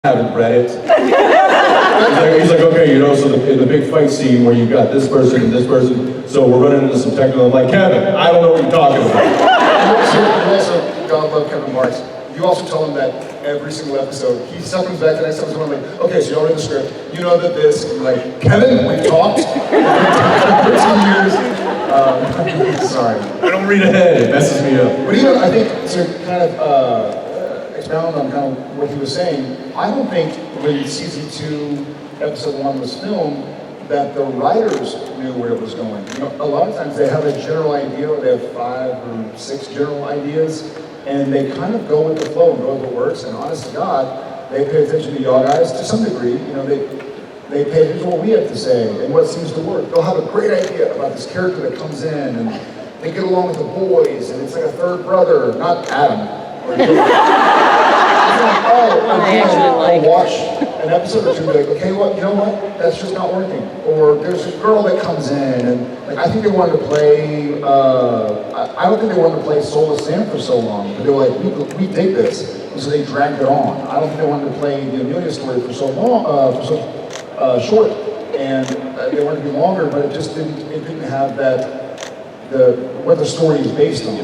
haven't read it. He's like, okay, so in the big fight scene where you've got this person and this person, so we're running into some technical, I'm like, Kevin, I don't know what you're talking about. You also, God love Kevin Marks, you also tell him that every single episode, he comes back to the next episode, I'm like, okay, so you all read the script, you know that this, and you're like, Kevin, we've talked for 2 years. Sorry. I don't read ahead, it messes me up. But even, I think, to kind of expound on kind of what he was saying, I don't think when season 2, episode 1 was filmed, that the writers knew where it was going. A lot of times they have a general idea, or they have 5 or 6 general ideas, and they kind of go with the flow and go with what works, and honest to God, they pay attention to y'all guys to some degree. They pay attention to what we have to say and what seems to work. They'll have a great idea about this character that comes in, and they get along with the boys, and it's like a third brother, not Adam. I'll watch an episode or two and be like, okay, well, you know what? That's just not working. Or there's a girl that comes in, and I think they wanted to play, I don't think they wanted to play Soulless Sam for so long, but they were like, we dig this. And so they dragged it on. I don't think they wanted to play the Amelia story for so long, for so short. And they wanted to be longer, but it didn't have what the story is based on.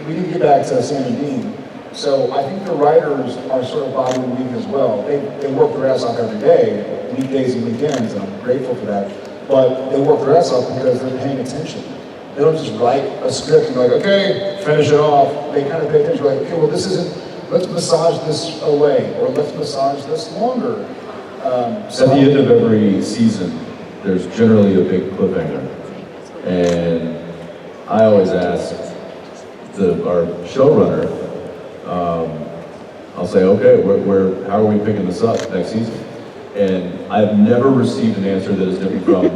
We didn't get back to Sam and Dean. So I think the writers are sort of Bobby and Dean as well. They work their ass off every day, weekdays and weekends, and I'm grateful for that. But they work their ass off because they're paying attention. They don't just write a script and be like, okay, finish it off. They kind of pay attention, like, okay, well, this isn't, let's massage this away, or let's massage this longer. At the end of every season, there's generally a big cliffhanger. And I always ask our showrunner, I'll say, okay, how are we picking this up next season? And I've never received an answer that is different from,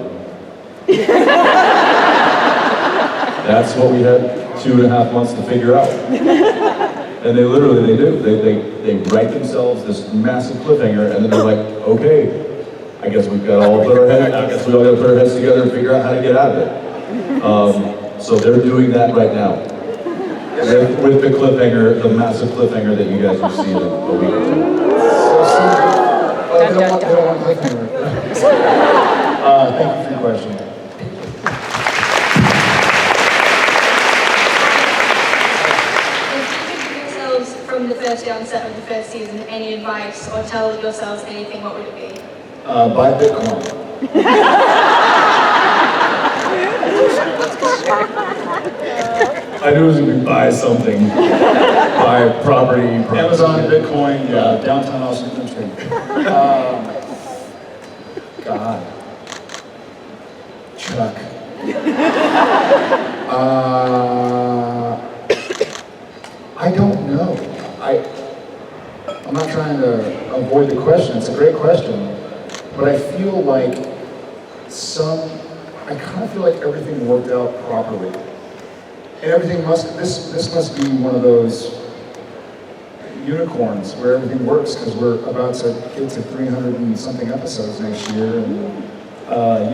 that's what we had 2.5 months to figure out. And they do. They write themselves this massive cliffhanger, and then they're like, okay, I guess we all got to put our heads together and figure out how to get out of it. So they're doing that right now. With the cliffhanger, the massive cliffhanger that you guys received a week ago. They don't want cliffhanger. Thank you for your question. If you could give yourselves from the first day on set of the first season any advice or tell yourselves anything, what would it be? Buy Bitcoin. I knew it was going to be buy something, buy property. Amazon, Bitcoin, downtown Austin, Country. God. Chuck. I don't know. I'm not trying to avoid the question. It's a great question. But I feel like I kind of feel like everything worked out properly. And everything this must be one of those unicorns where everything works, because we're about to get to 300 and something episodes next year, and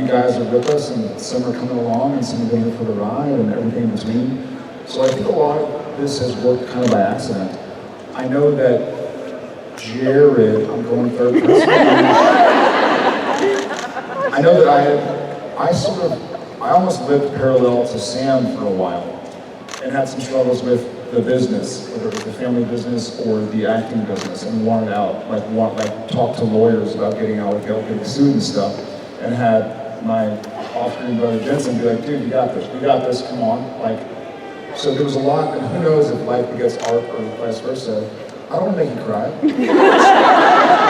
you guys are with us, and some are coming along, and some are here for the ride, and everything in between. So I think a lot of this has worked kind of by accident. I know that Jared, I'm going third person. I know that I almost lived parallel to Sam for a while, and had some struggles with the business, whether it was the family business or the acting business, and wanted out, like talk to lawyers about getting out without getting sued and stuff, and had my off-screen brother Jensen be like, dude, you got this, come on. So there was a lot, and who knows if life begets art or vice versa. I don't want to make you cry.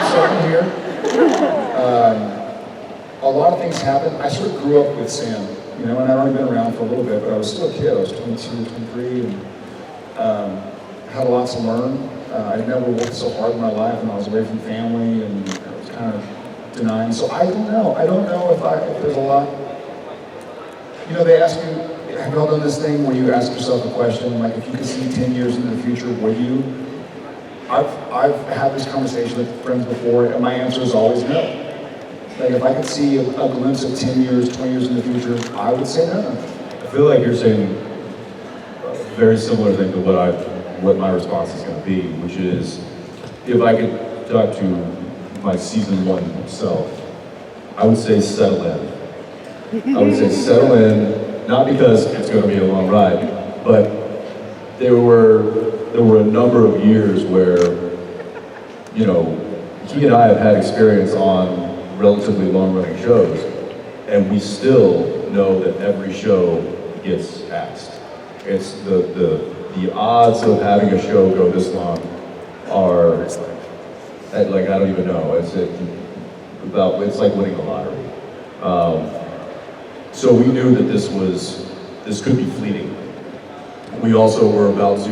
So I'm here. A lot of things happened. I sort of grew up with Sam, and I'd only been around for a little bit, but I was still a kid. I was 22, 23, and had a lot to learn. I never worked so hard in my life, and I was away from family, and I was kind of denying. So I don't know. I don't know if there's a lot. They ask you, have you all done this thing where you ask yourself a question, like if you could see 10 years into the future, would you? I've had this conversation with friends before, and my answer is always no. Like if I could see a glimpse of 10 years, 20 years in the future, I would say no. I feel like you're saying a very similar thing to what my response is going to be, which is, if I could talk to my season 1 self, I would say settle in. I would say settle in, not because it's going to be a long ride, but there were a number of years where, you know, he and I have had experience on relatively long-running shows, and we still know that every show gets axed. It's the odds of having a show go this long are, like, I don't even know. It's like winning the lottery. So we knew that this could be fleeting. We also were about to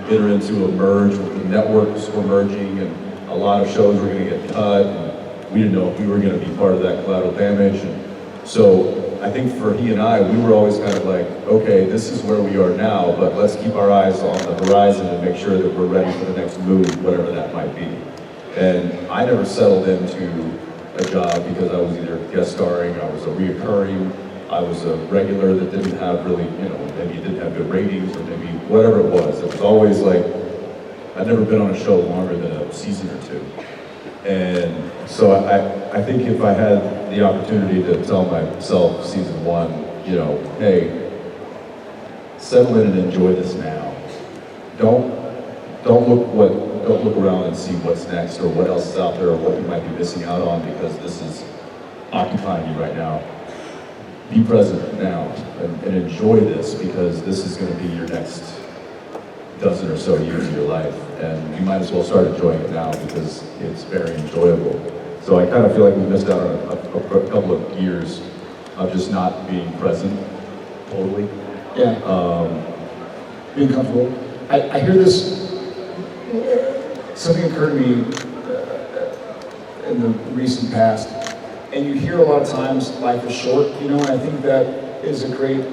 enter into a merge, the networks were merging, and a lot of shows were going to get cut, and we didn't know if we were going to be part of that collateral damage. And so I think for he and I, we were always kind of like, okay, this is where we are now, but let's keep our eyes on the horizon and make sure that we're ready for the next move, whatever that might be. And I never settled into a job because I was either guest starring, I was a reoccurring, I was a regular that didn't have really, you know, maybe it didn't have good ratings, or maybe whatever it was. It was always like, I'd never been on a show longer than a season or two. And so I think if I had the opportunity to tell myself season 1, you know, hey, settle in and enjoy this now. Don't look around and see what's next or what else is out there or what you might be missing out on because this is occupying you right now. Be present now and enjoy this because this is going to be your next dozen or so years of your life, and you might as well start enjoying it now because it's very enjoyable. So I kind of feel like we missed out on a couple of years of just not being present totally. Yeah. Being comfortable. I hear this, something occurred to me in the recent past, and you hear a lot of times life is short, you know, and I think that is a great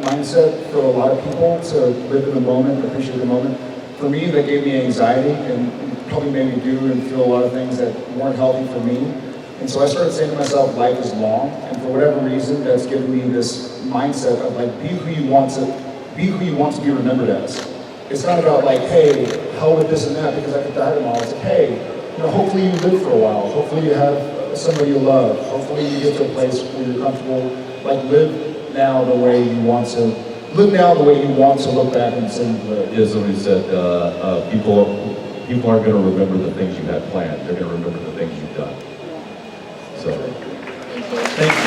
mindset for a lot of people to live in the moment, appreciate the moment. For me, that gave me anxiety and probably made me do and feel a lot of things that weren't healthy for me. And so I started saying to myself, life is long, and for whatever reason, that's given me this mindset of like, be who you want to be remembered as. It's not about like, hey, hell with this and that because I could die tomorrow. It's like, hey, you know, hopefully you live for a while. Hopefully you have somebody you love. Hopefully you get to a place where you're comfortable. Like live now the way you want to look back and say you've lived. Yeah, somebody said people aren't going to remember the things you had planned. They're going to remember the things you've done. So, thank you.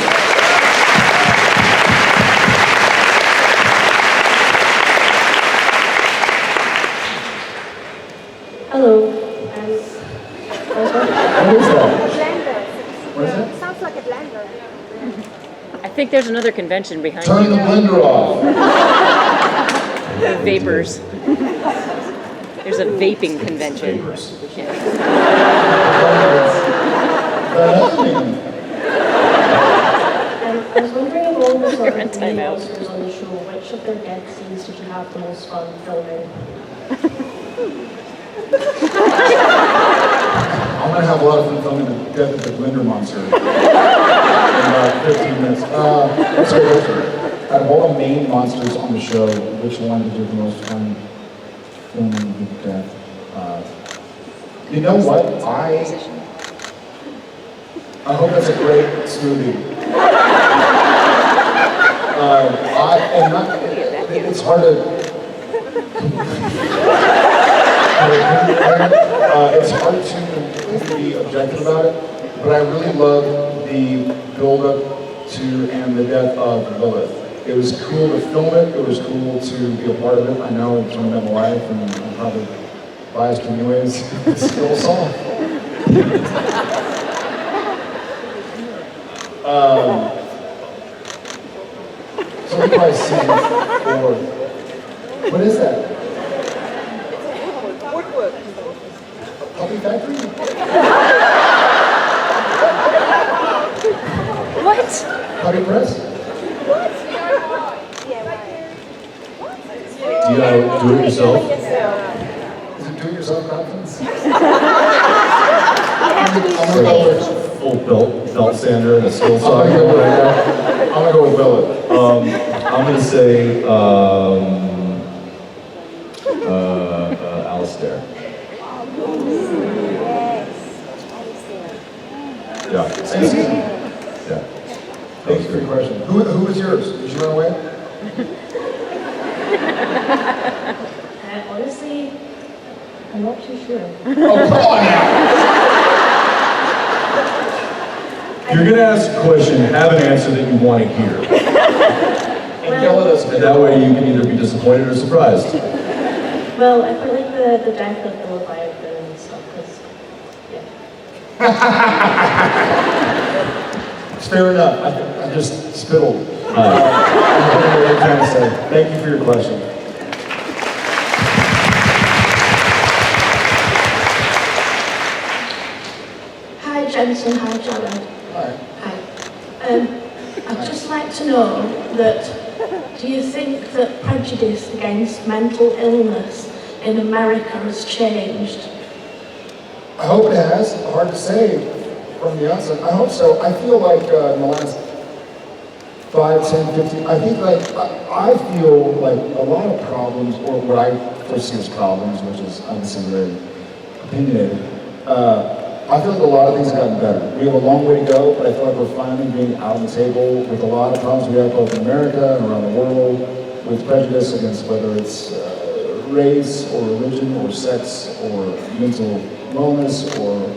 Hello. What is that? Blender. What is that? Sounds like a blender. I think there's another convention behind Turn you. the blender off. Vapors. There's a vaping convention. Favors. I was wondering of all the sort You're on of three timeout. monsters on the show, which of their death scenes did you have the most fun filming? I'm gonna have a lot of fun filming the death of the blender monster in about 15 minutes. That's a great question. Out of all the main monsters on the show, which one did you have the most fun filming the death? You know what? I hope that's a great smoothie. It's hard to. It's hard to be objective about it, but I really love the build-up to and the death of Lilith. It was cool to film it. It was cool to be a part of it. I know it's one of my life, and I'm probably biased anyways. It's still a song. So we probably see for what is that? Puppy factory? What? Puppy press? Do you do it yourself? Is it do-it-yourself confidence? I'm gonna go with Full belt sander and a skill I'm saw. gonna go with Willet. I'm going to say Alistair. Yeah. Same season. Yeah. Thank you for your question. Who was yours? Did you run away? Honestly, I'm not too sure. Oh, come on now! If you're going to ask a question, have an answer that you want to hear. And yell at us. And that way you can either be disappointed or surprised. Well, I feel like the death of the Leviathan and stuff, because, yeah. It's fair enough. I just spittled. I don't know what you're trying to say. Thank you for your question. Hi Jensen, hi Jared. Hi. Hi. I'd just like to know that, do you think that prejudice against mental illness in America has changed? I hope it has. Hard to say from the outset. I hope so. I feel like in the last 5, 10, 15, I think I feel like a lot of problems, or what I foresee as problems, which is obviously very opinionated, I feel like a lot of things have gotten better. We have a long way to go, but I feel like we're finally being out on the table with a lot of problems we have both in America and around the world with prejudice against whether it's race or religion or sex or mental wellness or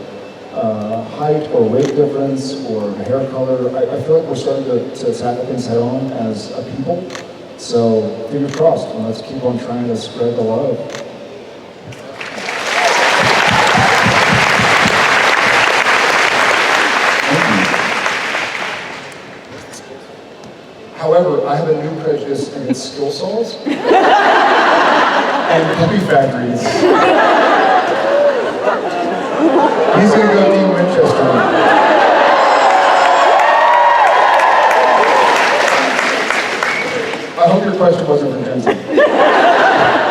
height or weight difference or hair color. I feel like we're starting to tackle things head on as a people. So fingers crossed, and let's keep on trying to spread the love. However, I have a new prejudice against skill saws and puppy factories. He's gonna go Dean Winchester. I hope your question wasn't for Jensen.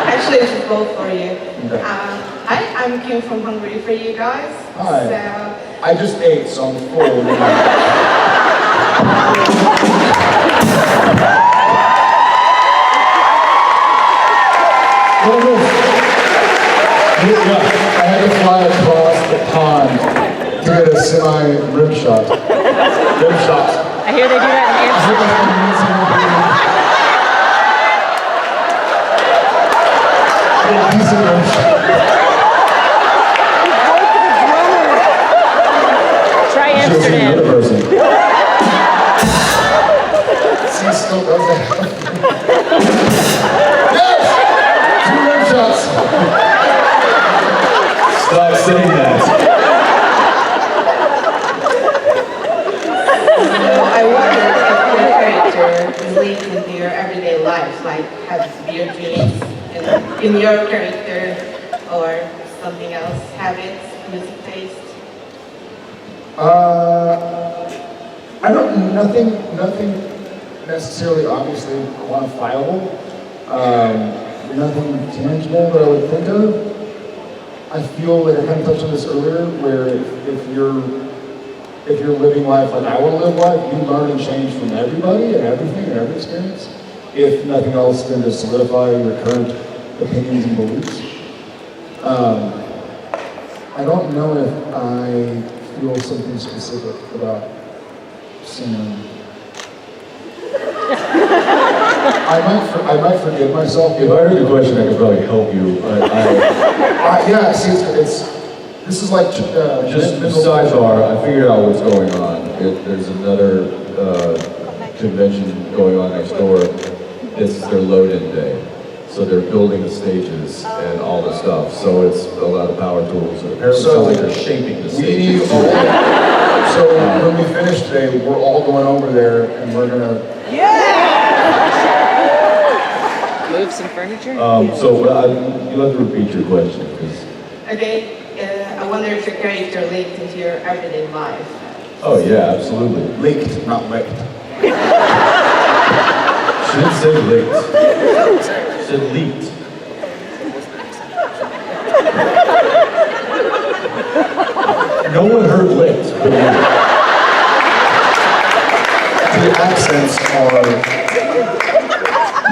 Actually, it's both for you. Okay. Hi, I'm Kim from Hungary for you guys. Hi. So, I just ate, so I'm full. Yeah, I had to fly across the pond to get a semi-rim shot. Rim shot. I hear they do that in Amsterdam. Decent rim shot. Try Should have seen the other Amsterdam. person. He still does that. Yes! 2 rim shots. Stop saying that. so I wonder if your character relates into your everyday life, like have weird dreams in your character or something else, habits, music taste. I don't, nothing necessarily obviously quantifiable, nothing tangible that I would think of. I feel like I kind of touched on this earlier, where if you're living life like I want to live life, you learn and change from everybody and everything and every experience. If nothing else, then to solidify your current opinions and beliefs. I don't know if I feel something specific about Sam. I might forgive myself. If I heard the question, I could probably help you. Yeah, see, this is like Just sidebar, I figured out what's going on. There's another convention going on next door. It's their load-in day. So they're building the stages and all the stuff. So it's a lot of power tools. And apparently it sounds like they're shaping the stages. So when we finish today, we're all going over there and we're gonna... Move some furniture? So you'll have to repeat your question. Okay, I wonder if your character linked into your everyday life. Oh yeah, absolutely. Leaked, not licked. She didn't say licked. She said leaked. No one heard licked, but The accents are...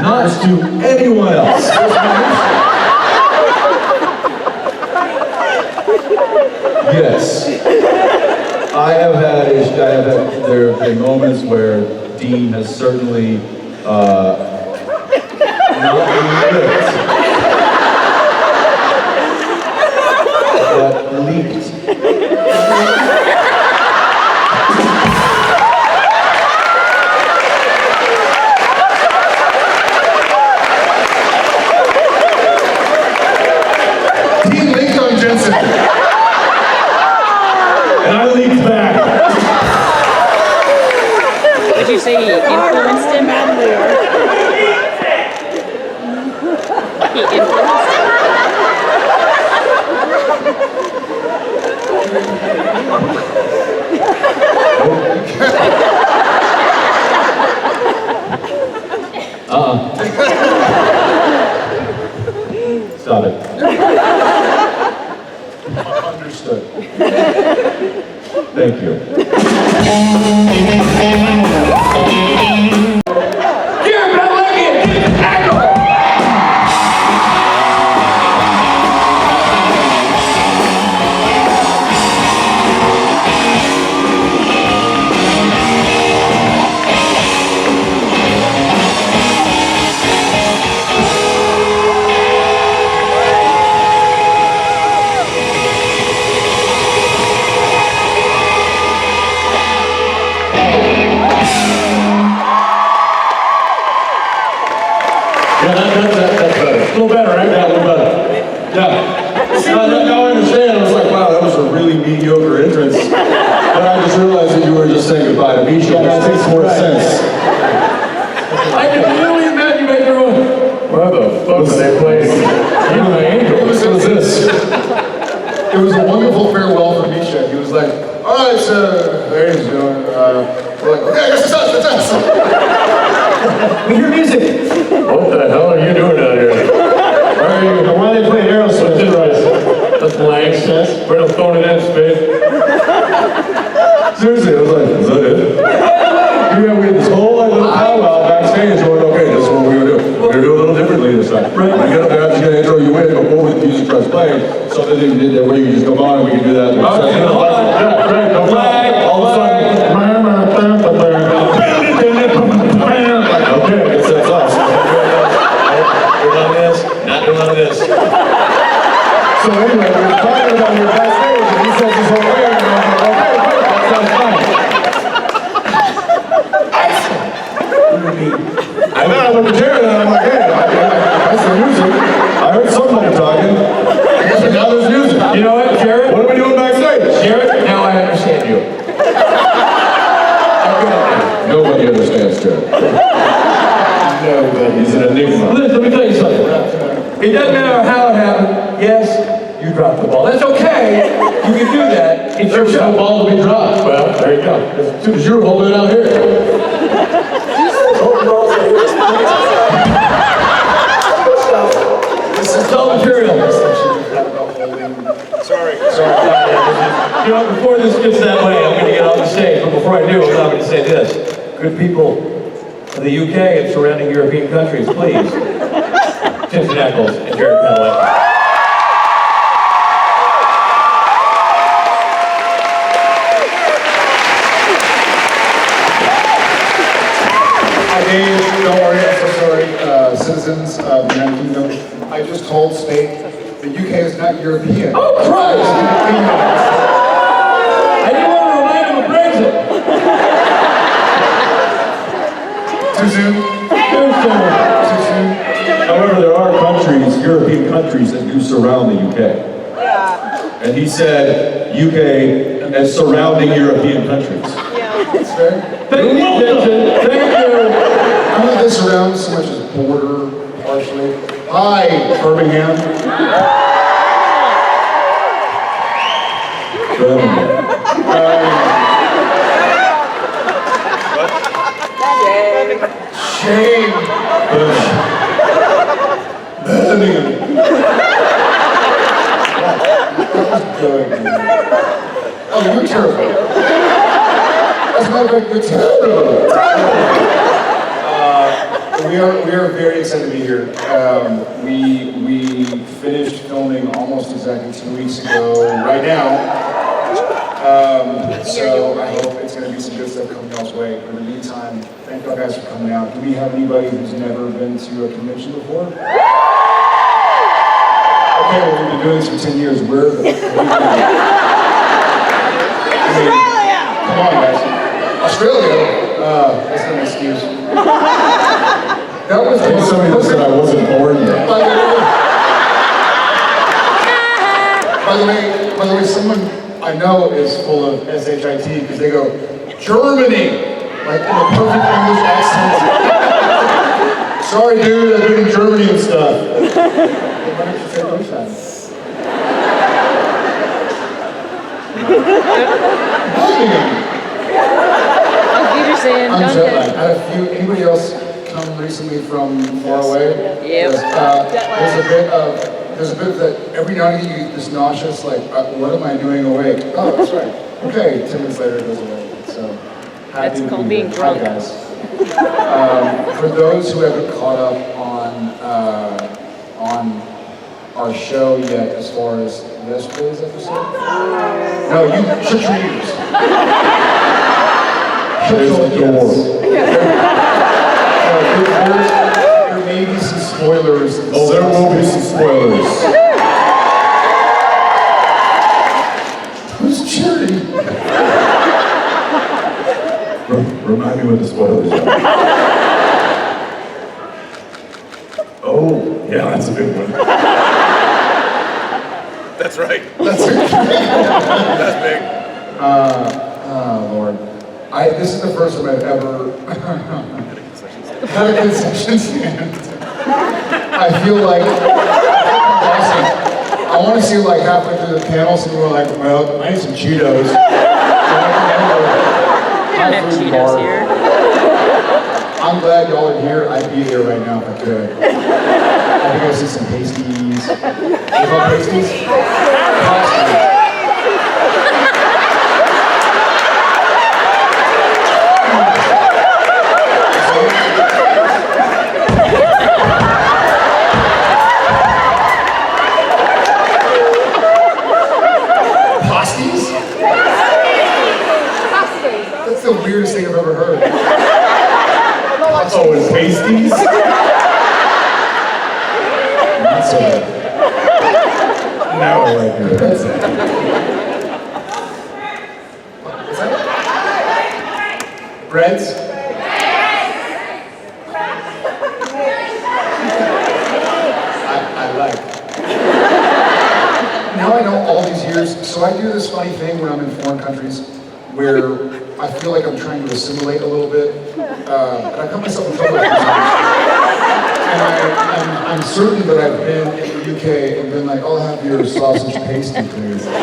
not to anyone else. Yes. I have had there have been moments where Dean has certainly not licked, but leaked. Dean leaked on Jensen. And I leaked back. Did you say he influenced him? He influenced him? Stop it. Understood. Thank you. Yeah, that's better. A little better, right? Yeah, a little better. Yeah. Now I understand. I was like, wow, that was a really mediocre entrance. But I just realized that you were just saying goodbye to Misha, which makes more sense. I can really imagine you making one. What the fuck are they playing? You're my angel. What was this? It was a wonderful farewell for Misha. He was like, all right, ladies and gentlemen, we're like, okay, that's us. We hear music. What the hell are you doing out here? Why are you? Why are they playing Aerosmith? That's blank. We're not throwing it in, Spade. Seriously, I was like, is that it? We had this whole little powwow backstage going, okay, this is what we're gonna do. We're gonna do it a little differently this time. Right. We're gonna have to intro you in before the music starts playing. So that they did that way you just come on and we can do that. Okay, hold on. Yeah, great. No problem. All of a sudden. Okay, it's us. We're doing this, not doing this. So anyway, we were talking about your backstage, and he says this whole thing, and I'm like, okay, great, that sounds fine. And then I looked at Jared, and I'm like, hey, that's the music. I heard somebody talking. So now there's music. You know what, Jared? What are we doing backstage? Jared, now I understand you. Nobody understands Jared. He's an enigma. Listen, let me tell you something. It doesn't matter how it happened. Yes, you dropped the ball. That's okay. You can do that. It's your show. No ball to be dropped. Well, there you go. As soon as you were holding it out here. This is all material. Sorry. You know, before this gets that way, I'm going to get off the stage. But before I do, I'm going to say this. Good people of the UK and surrounding European countries, please. Tim Knackles and Jared Penley. Hi, Dave. Don't worry, I'm so sorry. Citizens of the United Kingdom, I just told Spade the UK is not European. Oh, Christ! I didn't want to remind him of Brexit. Too soon? Too soon? However, there are countries, European countries, that do surround the UK. And he said UK as surrounding European countries. That's fair. Thank you, Jensen. Thank you. I'm not this around so much as border, partially. Hi, Birmingham. Shame. Birmingham. Oh, you're terrible. As a matter of fact, you're terrible. We are very excited to be here. We finished filming almost exactly 2 weeks ago. Right now, So I hope it's going to be some good stuff coming y'all's way. But in the meantime, thank y'all guys for coming out. Do we have anybody who's never been to a convention before? Okay, well, we've been doing this for 10 years. Where the Australia! Come on, guys. Australia? That's not an excuse. That was Somebody that said I wasn't born yet. By the way, someone I know is full of SHIT because they go, Germany! Like in a perfect English accent. Sorry, dude, I've been in Germany and stuff. Why don't you say those times? Birmingham. Peterson, I'm jet Duncan. lagged. I had a few. Anybody else come recently from far away? Yep. There's a bit that every now and again you just nauseous, like, what am I doing awake? Oh, that's right. Okay, 10 minutes later it goes away. So, happy That's to called be being here. drunk. Hi, guys. For those who haven't caught up on our show yet, as far as yesterday's episode, no, you shut your ears. There's the door. There may be some spoilers. Oh, there will be some spoilers. Who's Charity? Remind me what the spoilers are. Oh, yeah, that's a big one. That's right. That's it. That's big. Oh, Lord. This is the first time I've ever had a concession stand. I feel like awesome. I want to see like halfway through the panel, some people are like, well, I need some Cheetos. We don't have Cheetos here. I'm glad y'all are here. I'd be here right now if I could. I think I see some pasties. You call pasties? Pasties. That's the weirdest thing I've ever heard. Oh, and pasties? Not so bad. Now I like your headset. What's that? Breads? I like. Now I know all these years, so I do this funny thing when I'm in foreign countries where I feel like I'm trying to assimilate a little bit, and I cut myself in trouble a few times. And I'm certain that I've been in the UK and been like, I'll have your sausage pasty, please. And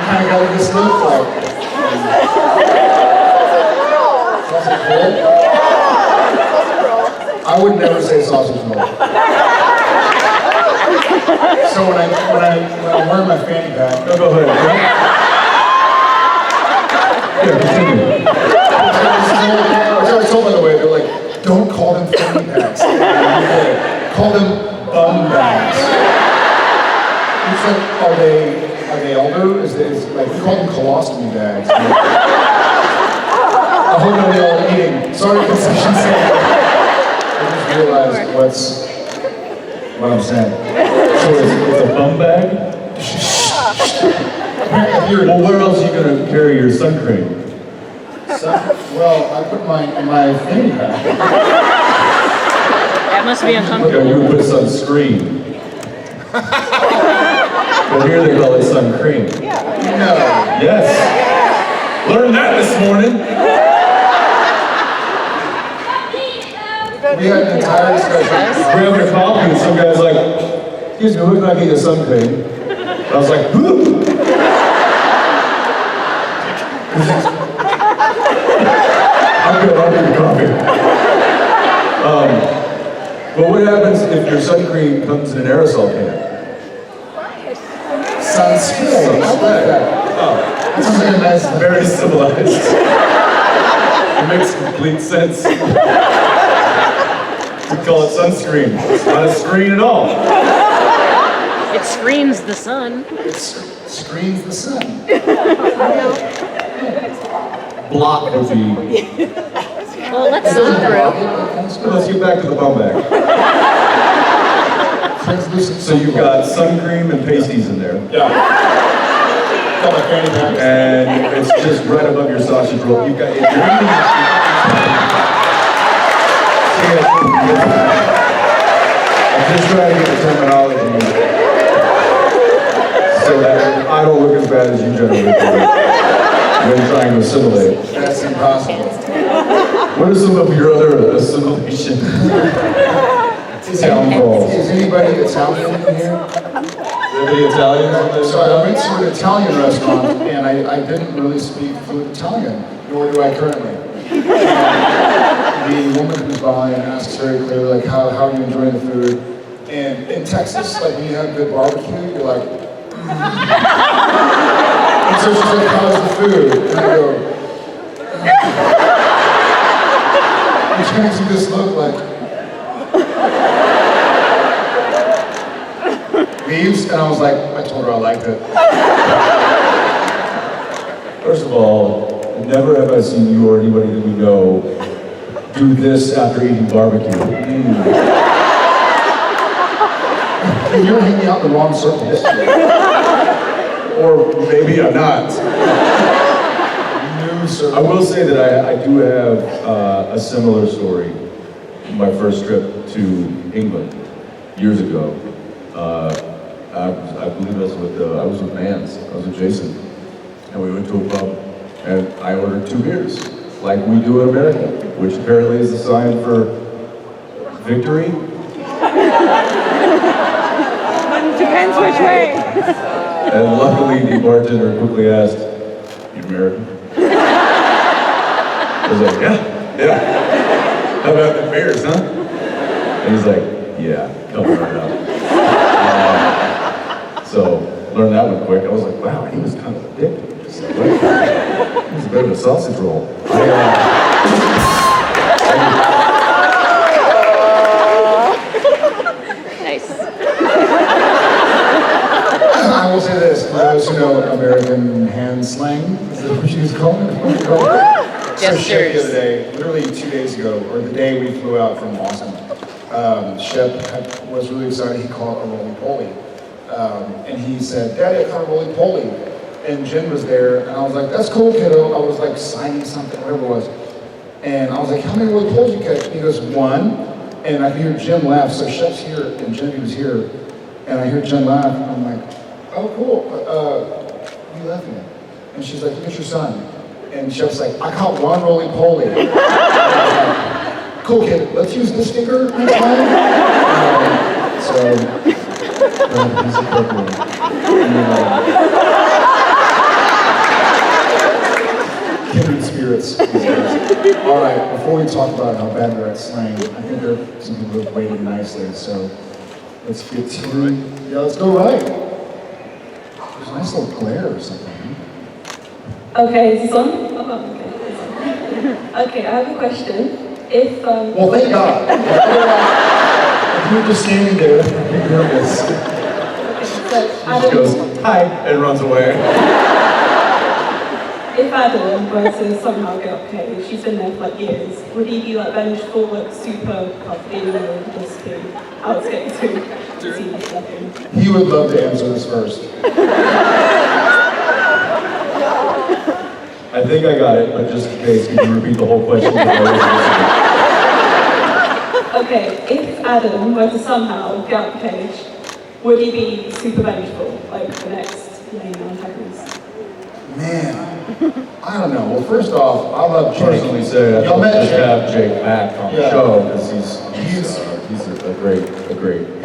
kind of got this look like, sausage roll? I would never say sausage roll. So when I'm wearing my fanny pack, No, go ahead. Yeah, continue. which I was told by the way, they're like, don't call them fanny packs. Call them bum bags. It's like, are they elder? Is like, we call them colostomy bags. I hope nobody all eating. Sorry, concession stand. I just realized what I'm saying. So it's a bum bag? Well, where else are you going to carry your sun cream? Well, I put mine in my fanny pack. That must be Okay, uncomfortable. you would put sunscreen. But here they call it sun cream. No. Yes. Learned that this morning. We had an entire discussion. We're having a coffee and some guy's like, excuse me, who can I get you sun cream? I was like, who? I'll get your coffee. Well, what happens if your sun cream comes in an aerosol can? Sunscreen. I like that. Oh, That sounds like a nice. very civilized. It makes complete sense. We call it sunscreen. It's not a screen at all. It screams the sun. It screens the sun. Block would be. Well, let's zoom through. Let's get back to the bum bag. Translucent. So you've got sun cream and pasties in there. Yeah. Got my fanny pack. And it's just right above your sausage roll. You've got if you're eating I'm just trying to get the terminology so that I don't look as bad as you generally do when trying to assimilate. That's impossible. What are some of your other assimilation downfalls? Is anybody Italian in here? Any Italians on this? So I went to an Italian restaurant and I didn't really speak fluent Italian, nor do I currently. And the woman comes by and asks very clearly, like, how are you enjoying the food? And in Texas, like, when you have good barbecue, you're like, And so she's like, how's the food? And I go, which makes me just look like, leaves, and I was like, I told her I liked it. First of all, never have I seen you or anybody that we know do this after eating barbecue. You're hanging out in the wrong circles. Or maybe I'm not. New circles. I will say that I do have a similar story. My first trip to England years ago. I believe I was with Mans. I was with Jason, and we went to a pub, and I ordered 2 beers, like we do in America, which apparently is a sign for victory. Depends which way. And luckily, the bartender quickly asked, "You American?" I was like, "Yeah. How about the beers, huh?" And he's like, "Yeah, coming right up." So learned that one quick. I was like, "Wow, he was kind of a dick." Just like, what? He was a bit of a sausage roll. Nice. I will say this, for those who know American hand slang, is that what you was calling it? So Shep the other day, literally 2 days ago, or the day we flew out from Austin, Shep was really excited. He caught a roly-poly. And he said, "Daddy, I caught a roly-poly." And Jen was there, and I was like, "That's cool, kiddo." I was like signing something, whatever it was. And I was like, "How many roly-polis you catch?" And he goes, "1." And I hear Jim laugh. So Shep's here, and Genevieve was here. And I hear Jen laugh, and I'm like, "Oh, cool. What are you laughing at?" And she's like, "Look at your son." And Shep's like, "I caught 1 roly-poly." And I was like, "Cool, kid. Let's use this sticker next time." He's a good one. Kindred spirits. All right, before we talk about how bad we're at slang, I think there are some people who have waited nicely, so let's get to, let's go right. There's a nice little glare or something. Okay, is this on? Okay, I have a question. If Well, thank God. If you were just standing there, I'd be nervous. So She goes, "Hi," and runs away. if Adam were to somehow get up Kate, she's been there for like years, would he be like vengeful, like super puffy, or just be out to get to see this happen? He would love to answer this first. I think I got it, but just in case, can you repeat the whole question? Okay, if Adam were to somehow get up Cage, would he be super vengeful, like the next main antagonist? Man, I don't know. Well, first off, I love Jake. Personally say, Y'all met I'd Jake. have Jake back on the Yeah. show because he's a great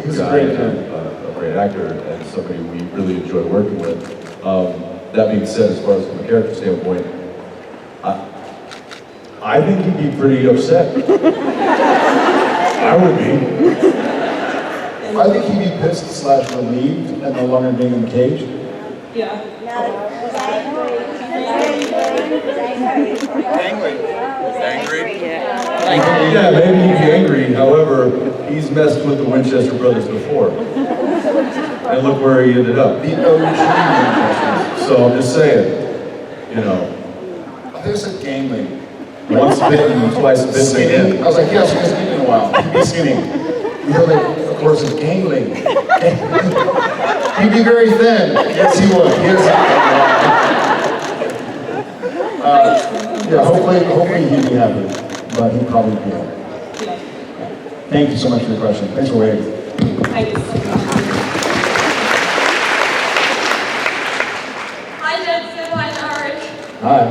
He's a guy great and dude. a great actor and somebody we really enjoy working with. That being said, as far as from a character standpoint, I think he'd be pretty upset. I would be. I think he'd be pissed / relieved at no longer being in the cage. Yeah. Angry? Yeah, maybe he'd be angry. However, he's messed with the Winchester brothers before. And look where he ended up. The OG impressions. So I'm just saying, you know, There's a gangly. once bitten, twice bitten Skinny. again. I was like, yes, he hasn't eaten in a while. He'd be skinny. We heard like, of course, a gangly. He'd be very thin. Yes, he would. Yes. Yeah, hopefully he'd be happy, but he'd probably be happy. Thank you so much for your question. Thanks for waiting. Thank you so much. Hi Jensen, hi George. Hi.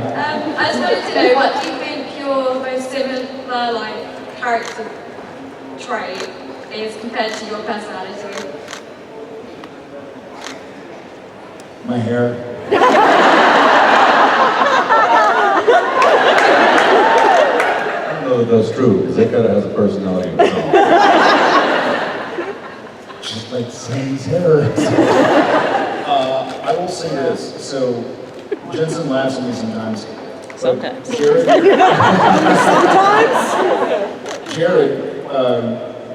I just wanted to know, what do you think your most similar character trait is compared to your personality? My hair. I don't know that that's true, because that kind of has a personality of its own. Just like Sam's hair. I will say this. So, Jensen laughs at me sometimes. Sometimes. Jared. Jared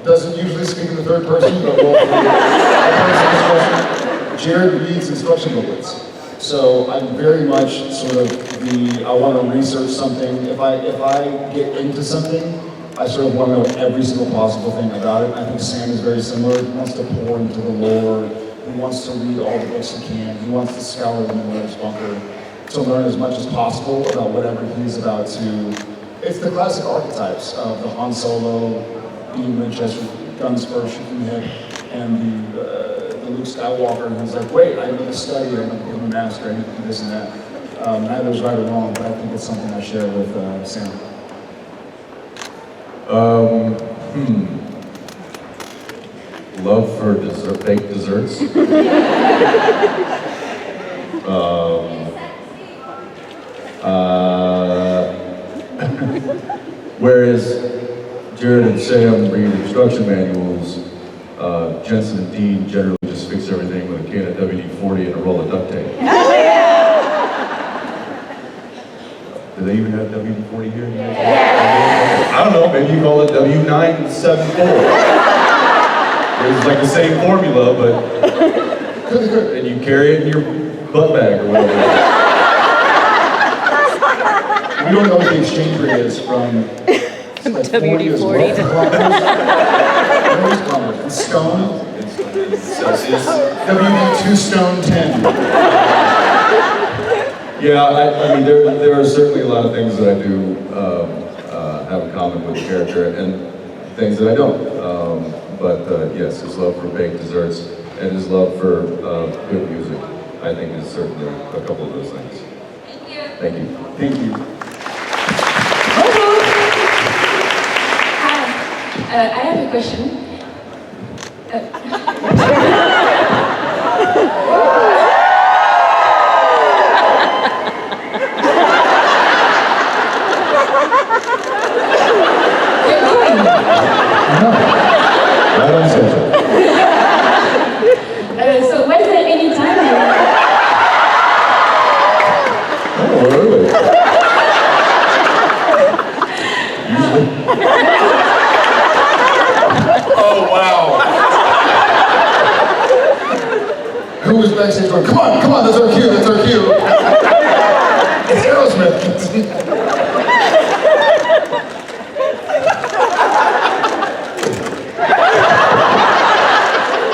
doesn't usually speak in the third person, but will. Jared reads instruction booklets. So I'm very much sort of I want to research something. If I get into something, I sort of want to know every single possible thing about it. I think Sam is very similar. He wants to pour into the lore. He wants to read all the books he can. He wants to scour the Miller's bunker to learn as much as possible about whatever he's about to. It's the classic archetypes of the Han Solo, being Winchester, guns first, shooting hip, and the Luke Skywalker who's like, wait, I need to study, I need to become a master, I need to do this and that. Neither is right or wrong, but I think it's something I share with Sam. Love for baked desserts. Whereas Jared and Sam read instruction manuals, Jensen and Dean generally just fix everything with a can of WD-40 and a roll of duct tape. Do they even have WD-40 here? Yeah. I don't know, maybe you call it W974. It's like the same formula, but and you carry it in your butt bag or whatever. We don't know what the exchange rate is from WD-40 to Stone. Celsius. WD2 Stone 10. Yeah, I mean, there are certainly a lot of things that I do have in common with the character, and things that I don't. But yes, his love for baked desserts and his love for good music, I think, is certainly a couple of those things. Thank you. Thank you. Thank you. Hi, I have a question. Right on schedule. So was there any time Oh, early. Usually. Oh, wow. Who was backstage going, come on, that's our cue, that's our cue. It's Aerosmith.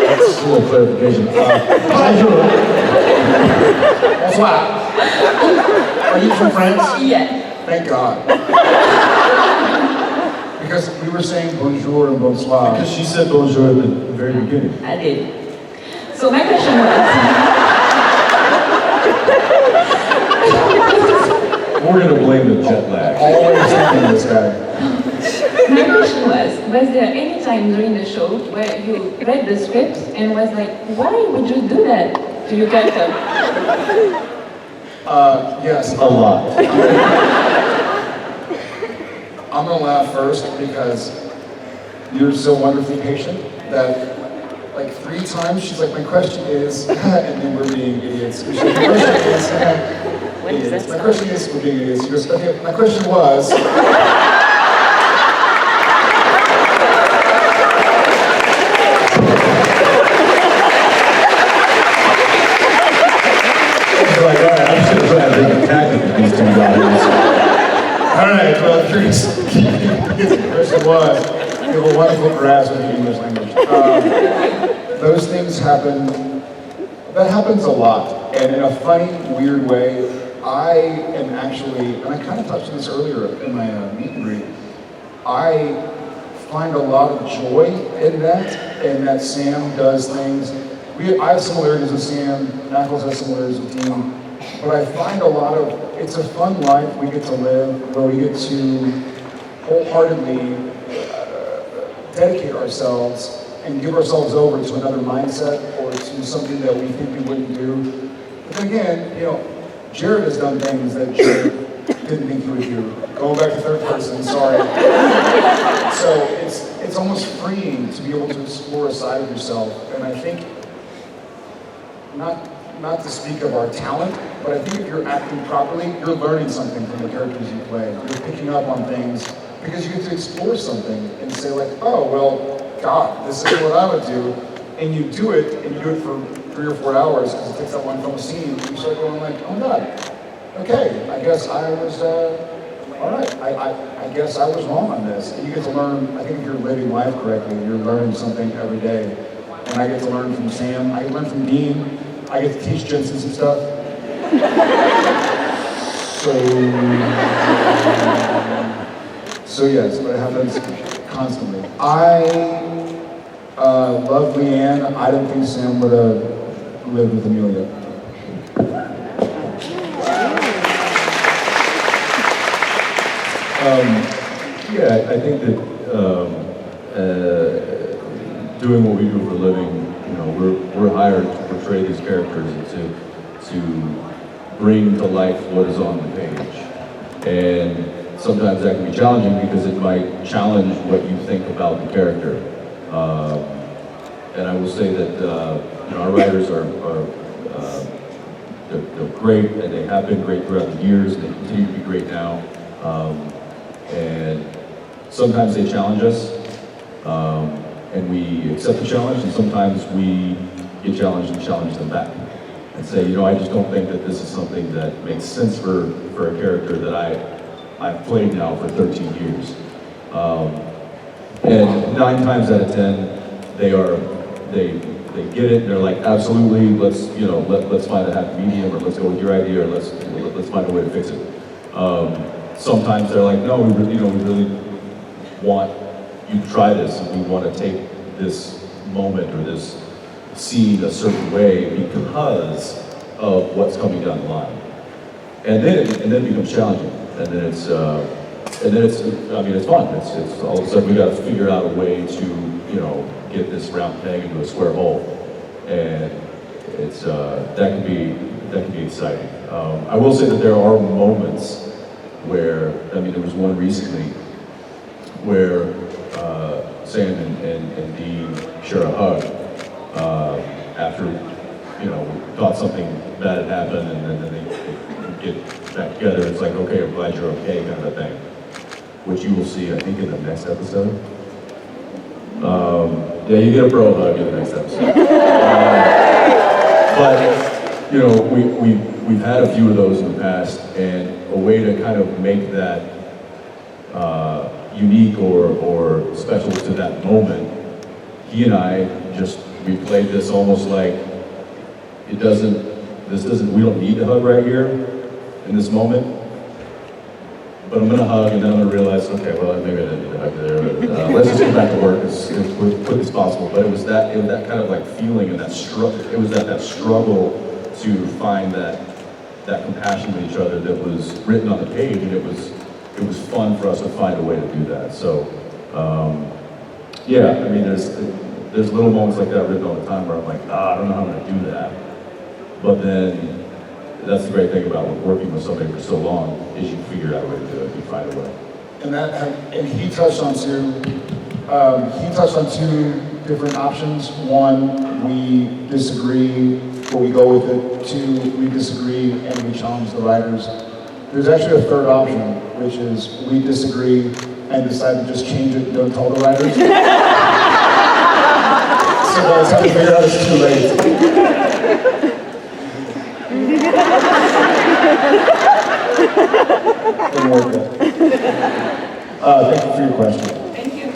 That's a little clarification. Bonjour. Bonsoir. Are you from France? Yeah. Thank God. Because we were saying bonjour and bonsoir. Because she said bonjour at the very beginning. I did. So my question was, We're going to blame the jet lag. Always thinking this guy. my question was there any time during the show where you read the script and was like, why would you do that to your character? Yes. A lot. I'm gonna laugh first because you're so wonderfully patient that like 3 times she's like, my question is, and then we're being idiots. She's like, my question is, idiots. My question is, we're being idiots. She goes, okay, my question was. right, well, curious question was, you have a wonderful grasp of the English language. Those things happen, that happens a lot. And in a funny, weird way, I am actually, and I kind of touched on this earlier in my meet and greet, I find a lot of joy in that Sam does things. I have similarities with Sam, Knuckles has similarities with Dean, but I find a lot of, it's a fun life we get to live where we get to wholeheartedly dedicate ourselves and give ourselves over to another mindset or to something that we think we wouldn't do. But then again, you know, Jared has done things that Jared didn't think he would do. Going back to third person, sorry. So it's almost freeing to be able to explore a side of yourself. And I think, not to speak of our talent, but I think if you're acting properly, you're learning something from the characters you play. You're picking up on things because you get to explore something and say like, oh, well, God, this is what I would do. And you do it, and you do it for 3 or 4 hours because it takes that one film scene. You start going like, oh God, okay, I guess I was, all right, I guess I was wrong on this. And you get to learn, I think if you're living life correctly, you're learning something every day. And I get to learn from Sam, I learn from Dean, I get to teach Jensen some stuff. So yes, but it happens constantly. I love Leanne. I don't think Sam would have lived with Amelia. Yeah, I think that doing what we do for a living, you know, we're hired to portray these characters and to bring to life what is on the page. And sometimes that can be challenging because it might challenge what you think about the character. And I will say that you know, our writers they're great, and they have been great throughout the years, and they continue to be great now. And sometimes they challenge us, and we accept the challenge, and sometimes we get challenged and challenge them back. And say, you know, I just don't think that this is something that makes sense for a character that I've played now for 13 years. And 9 times out of 10, they get it, and they're like, absolutely, let's find a happy medium, or let's go with your idea, or let's find a way to fix it. Sometimes they're like, no, we really want you to try this, and we want to take this moment or this scene a certain way because of what's coming down the line. And then it becomes challenging, and then it's fun. It's all of a sudden we got to figure out a way to, you know, get this round peg into a square hole, and it's that can be exciting. I will say that there are moments where, I mean, there was one recently where Sam and Dean share a hug after, you know, we thought something bad had happened, and then they get back together. It's like, okay, I'm glad you're okay, kind of a thing, which you will see, I think, in the next episode. Yeah, you get a bro hug in the next episode. But you know, we've had a few of those in the past, and a way to kind of make that unique or special to that moment, he and I we played this almost like we don't need to hug right here in this moment, but I'm gonna hug, and then I'm gonna realize, okay, well, maybe I didn't need to hug there. Let's just get back to work as quick as possible. But it was that kind of like feeling and that struggle. It was that struggle to find that compassion with each other that was written on the page, and it was fun for us to find a way to do that. So, yeah, I mean, there's little moments like that written all the time where I'm like, I don't know how I'm gonna do that. But then, that's the great thing about working with somebody for so long, is you figure out a way to do it, you find a way. And he touched on two different options. One, we disagree, but we go with it. 2, we disagree and we challenge the writers. There's actually a third option, which is we disagree and decide to just change it and don't tell the writers. So by the time we figure out, it's too late. Didn't work out. Thank you for your question. Thank you.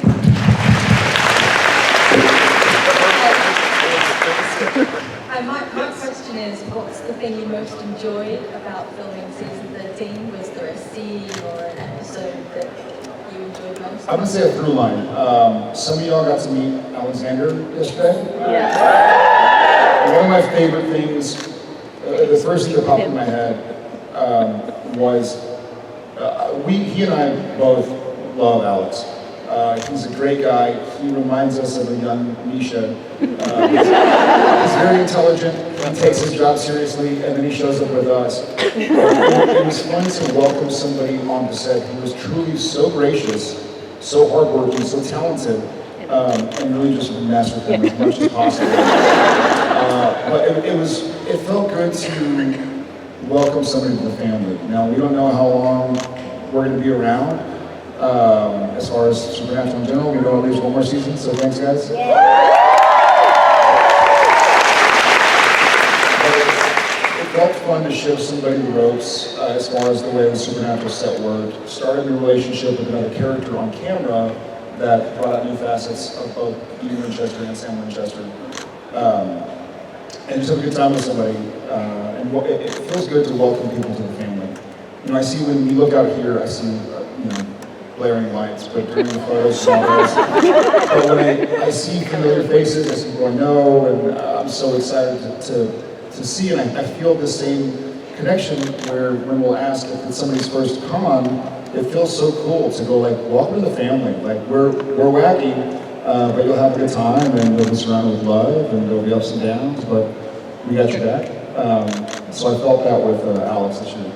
My question is, what's the thing you most enjoyed about filming season 13? Was there a scene or an episode that you enjoyed most? I'm gonna say a through line. Some of y'all got to meet Alexander yesterday. Yeah. One of my favorite things, the first thing that popped in my head was he and I both love Alex. He's a great guy. He reminds us of a young Misha. He's very intelligent. He takes his job seriously, and then he shows up with us. It was fun to welcome somebody on the set who was truly so gracious, so hardworking, so talented, and really just mess with him as much as possible. But it felt good to welcome somebody to the family. Now, we don't know how long we're going to be around. As far as Supernatural in general, we know at least one more season, so thanks, guys. It felt fun to show somebody the ropes as far as the way the Supernatural set worked. Started a relationship with another character on camera that brought out new facets of both Ian Winchester and Sam Winchester. And just have a good time with somebody. And it feels good to welcome people to the family. You know, I see when you look out here, I see, blaring lights, but during the photos, but when I see familiar faces, I see people I know, and I'm so excited to see, and I feel the same connection where when we'll ask if it's somebody's first con, it feels so cool to go like, welcome to the family. Like we're wacky, but you'll have a good time, and you'll be surrounded with love, and there'll be ups and downs, but we got your back. So I felt that with Alex this year.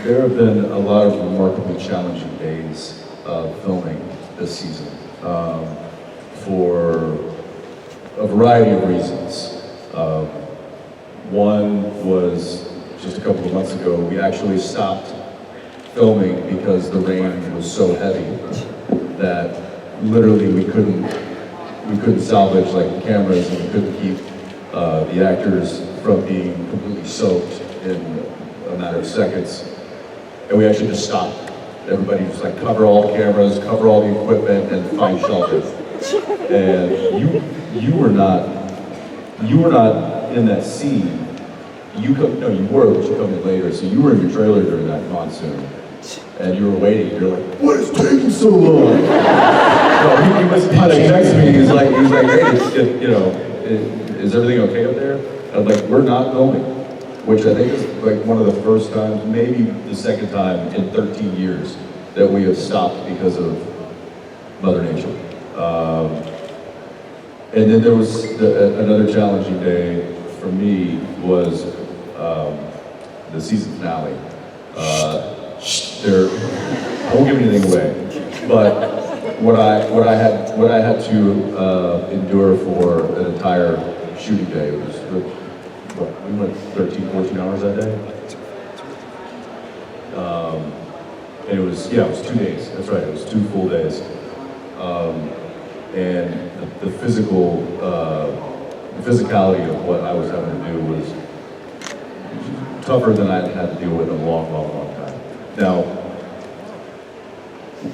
There have been a lot of remarkably challenging days of filming this season for a variety of reasons. One was just a couple of months ago, we actually stopped filming because the rain was so heavy that literally we couldn't salvage like the cameras, and we couldn't keep the actors from being completely soaked in a matter of seconds. And we actually just stopped. Everybody just like cover all the cameras, cover all the equipment, and find shelter. And you were not in that scene. You were, but you come in later. So you were in your trailer during that monsoon. And you were waiting, you're like, what is taking so long? No, he was kind of texting me, he's like, hey, is everything okay up there? And I'm like, we're not filming, which I think is like one of the first times, maybe the second time in 13 years that we have stopped because of Mother Nature. And then there was another challenging day for me was the season finale. I won't give anything away, but what I had to endure for an entire shooting day was, we went 13, 14 hours that day. And it was 2 days, that's right, it was 2 full days. And the physicality of what I was having to do was tougher than I'd had to deal with in a long, long, long time. Now,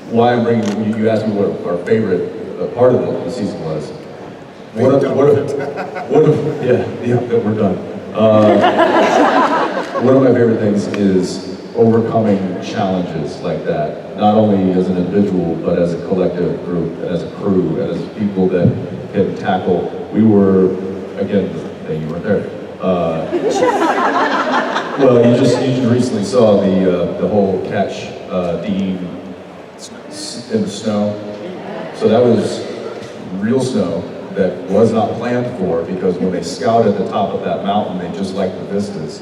why I'm bringing, you asked me what our favorite part of the season was. We're done. One of my favorite things is overcoming challenges like that, not only as an individual, but as a collective group, and as a crew, and as people that can tackle. We were, again, you weren't there. Well, you just recently saw the whole catch Dean in the snow. So that was real snow that was not planned for, because when they scouted the top of that mountain, they just liked the vistas.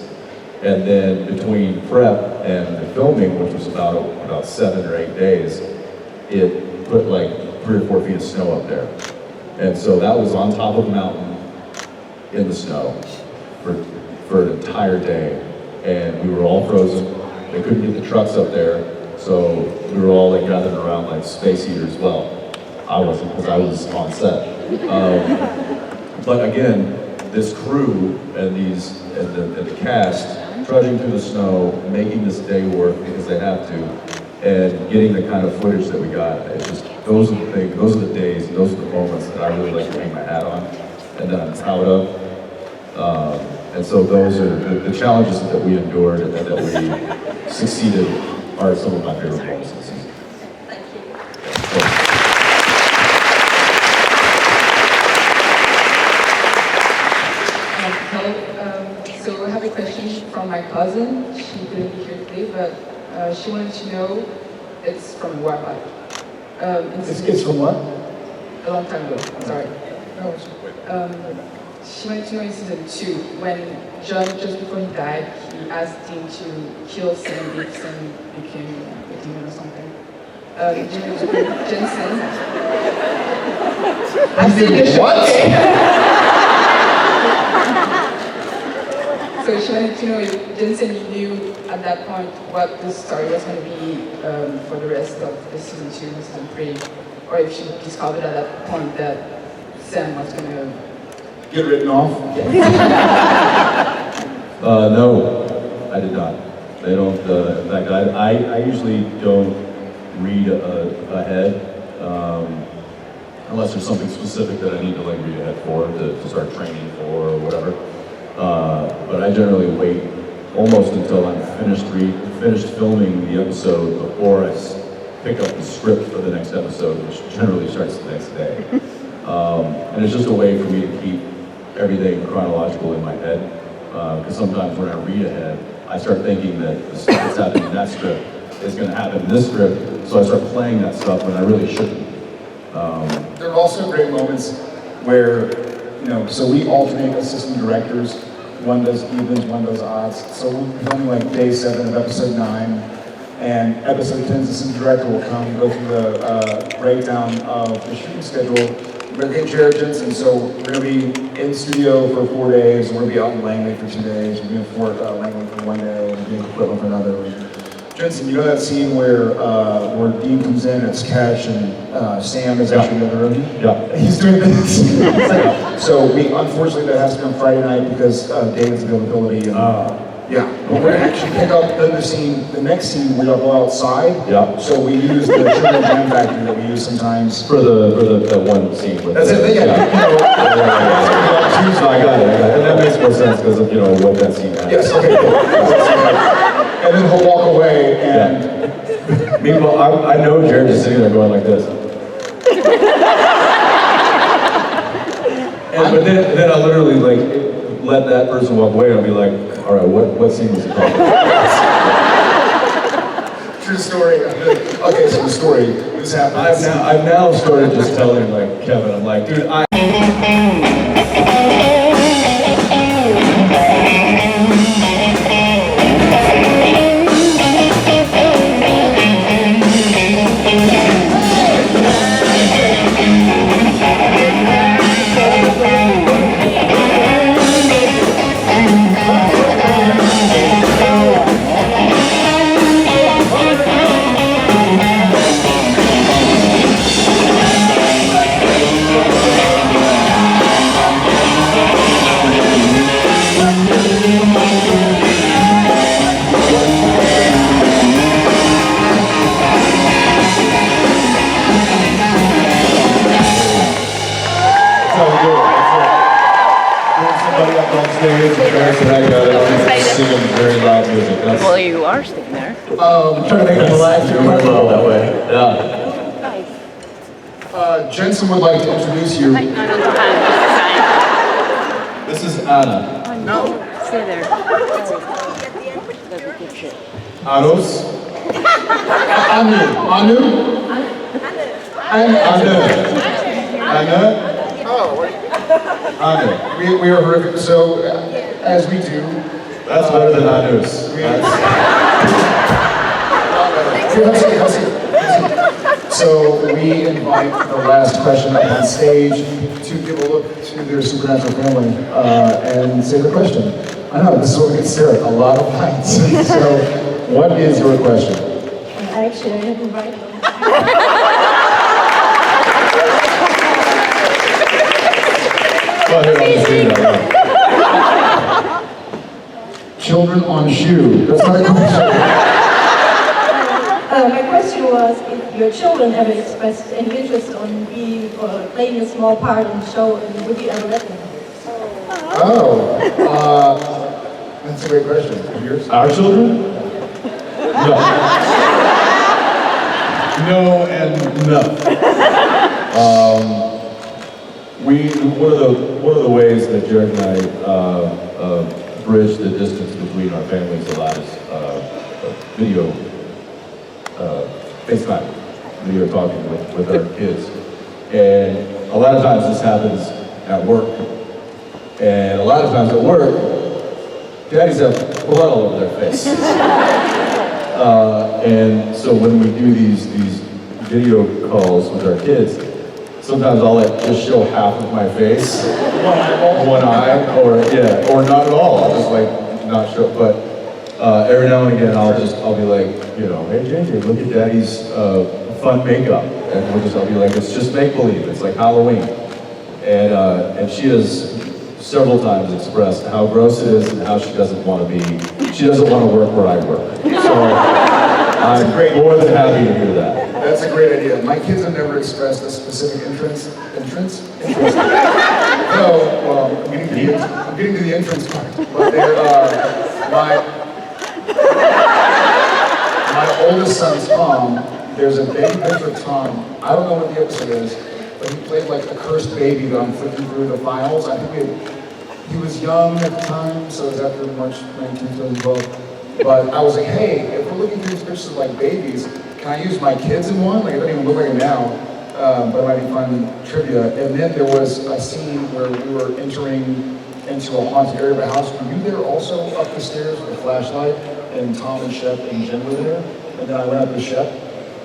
And then between prep and the filming, which was about 7 or 8 days, it put like 3 or 4 feet of snow up there. And so that was on top of the mountain in the snow for an entire day. And we were all frozen. They couldn't get the trucks up there, so we were all like gathered around like space heaters. Well, I wasn't, because I was on set. But again, this crew and the cast trudging through the snow, making this day work because they have to, and getting the kind of footage that we got. It's just those are the days, and those are the moments that I really like to hang my hat on, and that I'm proud of. And so those are the challenges that we endured and that we succeeded are some of my favorite moments this season. Thank you. Hello. So I have a question from my cousin. She couldn't be here today, but she wanted to know. It's from Wi-Fi. It's from what? A long time ago. Sorry. She wanted to know in season 2 when John, just before he died, he asked him to kill Sam Biggs and became a demon or something. Jensen. I've seen the show. What? So she wanted to know if Jensen knew at that point what the story was going to be for the rest of the season 2 and season 3, or if she discovered at that point that Sam was going to Get written off? No, I did not. They don't, in fact, I usually don't read ahead unless there's something specific that I need to like read ahead for, to start training for or whatever. But I generally wait almost until I'm finished filming the episode before I pick up the script for the next episode, which generally starts the next day. And it's just a way for me to keep everything chronological in my head. Because sometimes when I read ahead, I start thinking that the stuff that's happening in that script is going to happen in this script, so I start playing that stuff when I really shouldn't. There are also great moments where, so we alternate assistant directors. One does evens, one does odds. So we're filming like day 7 of episode 9, and episode 10's assistant director will come and go through the breakdown of the shooting schedule. We're going to get Jared Jensen, so we're going to be in studio for 4 days, we're going to be out in Langley for 2 days, we're going to be in Langley for 1 day, and doing equipment for another. Jensen, you know that scene where Dean comes in, it's Cash, and Sam is actually in the room? Yeah. He's doing this. So unfortunately that has to be on Friday night because David's availability. Yeah, but we're going to actually pick up the next scene, we're going to go outside. Yeah. So we use the Sugar Jam Factory that we use sometimes. For that one scene. With That's it, yeah. No, I got it. And that makes more sense because of, what that scene has. Yes, okay, cool. And then he'll walk away and... Yeah. Meanwhile, I know Jared just sitting there going like this. But then I'll literally like let that person walk away and I'll be like, all right, what scene was it called? True story. Okay, so the story. This happened. I've now started just telling like Kevin, I'm like, dude, Well, you are sitting there. I'm trying to make them relax. that way. Yeah. Jensen would like to introduce you. This is Anna. No. Stay there. Anos. Anu. We are horrific. So, as we do. That's better than Anus. So we invite the last question up on stage to give a look to their supernatural family and say the question. I know, this is what we get Sarah, a lot of lights. So what is your question? Actually, I haven't invited them. Well, here, I'll just read that. children on shoe. That's not a question. My question was, if your children ever expressed any interest on being or playing a small part in the show, and would you ever let them? That's a great question. Yours? Our children? No. No and no. One of the ways that Jared and I bridge the distance between our families a lot is video, FaceTime, video talking with our kids. And a lot of times this happens at work. And a lot of times at work, daddies have blood all over their face. And so when we do these video calls with our kids, sometimes I'll just show half of my face, one eye, or not at all. I'll just not show. But every now and again, I'll be like, hey JJ, look at Daddy's fun makeup, and I'll be like, it's just make believe. It's like Halloween, and she has several times expressed how gross it is and how she doesn't want to work where I work. So I'm more than happy to hear that. That's a great idea. My kids have never expressed a specific interest. No, well, I'm getting to the entrance part. But my oldest son, Tom, there's a big picture of Tom. I don't know what the episode is, but he played like a cursed baby that I'm flicking through the files. I think he was young at the time, so it was after March 19, 2012. But I was like, hey, if we're looking through these pictures of like babies, can I use my kids in one? Like, it doesn't even look like it now, but it might be fun trivia. And then there was a scene where we were entering into a haunted area of a house. Were you there also up the stairs with a flashlight? And Tom and Shep and Jen were there. And then I went up to Shep.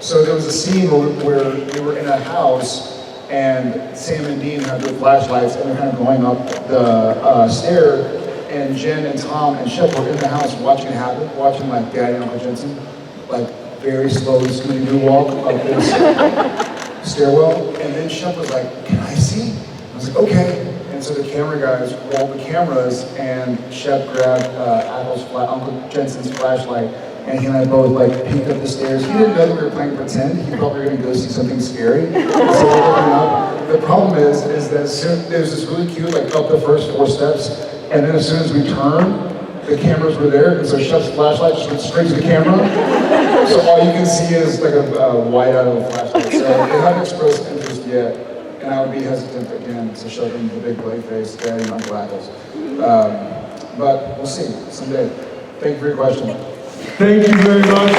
So there was a scene where we were in a house and Sam and Dean had their flashlights and they're kind of going up the stair. And Jen and Tom and Shep were in the house watching it happen, watching like Daddy and Uncle Jensen, like very slowly Scooby-Doo walk up this stairwell. And then Shep was like, can I see? I was like, okay. And so the camera guys rolled the cameras and Shep grabbed Uncle Jensen's flashlight and he and I both like peeked up the stairs. He didn't know that we were playing pretend. He thought we were gonna go see something scary. So we're looking up. The problem is that there's this really cute, like up the first 4 steps. And then as soon as we turned, the cameras were there, and so Shep's flashlight just went straight to the camera. So all you can see is like a white out of a flashlight. So they haven't expressed interest yet, and I would be hesitant again to show them the big play face, Daddy and Uncle Apples. But we'll see someday. Thank you for your question. Thank you very much.